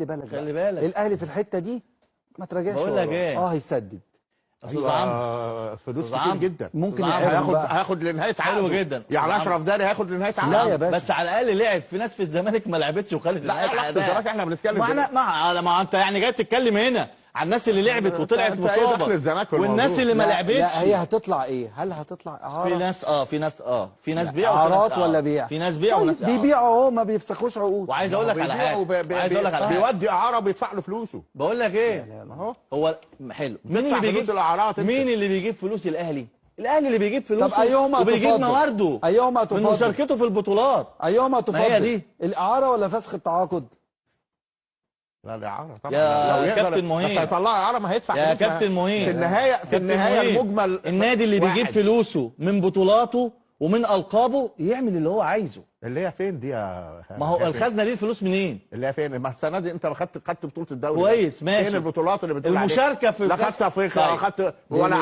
خلي بالك الاهلي في الحته دي ما تراجعش. بقول لك ايه، هيسدد استاذ عمرو فلوس كتير جدا. ممكن هياخد لنهايه عقده. حلو جدا يعني اشرف داري هياخد لنهايه عقده. لا يا باشا، بس على الاقل لعب. في ناس في الزمالك ما لعبتش وخدت لا الزمالك احنا بنتكلم ما انت يعني جاي تتكلم هنا عن الناس اللي لعبت وطلعت مصابه والناس اللي ما لعبتش. لا هي هتطلع ايه؟ هل هتطلع اعاره؟ في ناس بيع اعارات ولا بيع؟ في ناس بيع وناس بيبيعوا اهو، ما بيفسخوش عقود. وعايز اقول لك على حاجه، بيودي اعاره وبيدفع له فلوسه. بقول لك ايه، هو حلو. مين اللي بيجيب الاعارات؟ مين اللي بيجيب فلوس الاهلي؟ الاهلي اللي بيجيب فلوسه. طب ايهما وبيجيب موارده. ايهما تفضل؟ من مشاركته في البطولات. ايهما تفضل؟ هي دي الاعاره ولا فسخ التعاقد؟ لا الاعاره طبعا. يا كابتن مهين، بس هيطلع اعاره ما هيدفع يا كابتن مهين. في النهايه المجمل النادي اللي بيجيب فلوسه من بطولاته ومن القابه يعمل اللي هو عايزه. اللي هي فين دي يا ما هو الخزنه دي الفلوس منين؟ اللي هي فين؟ ما السنه دي انت خدت بطوله الدوري كويس ماشي. فين البطولات اللي بتقول المشاركه في لا خدت افريقيا ولا خدت ولا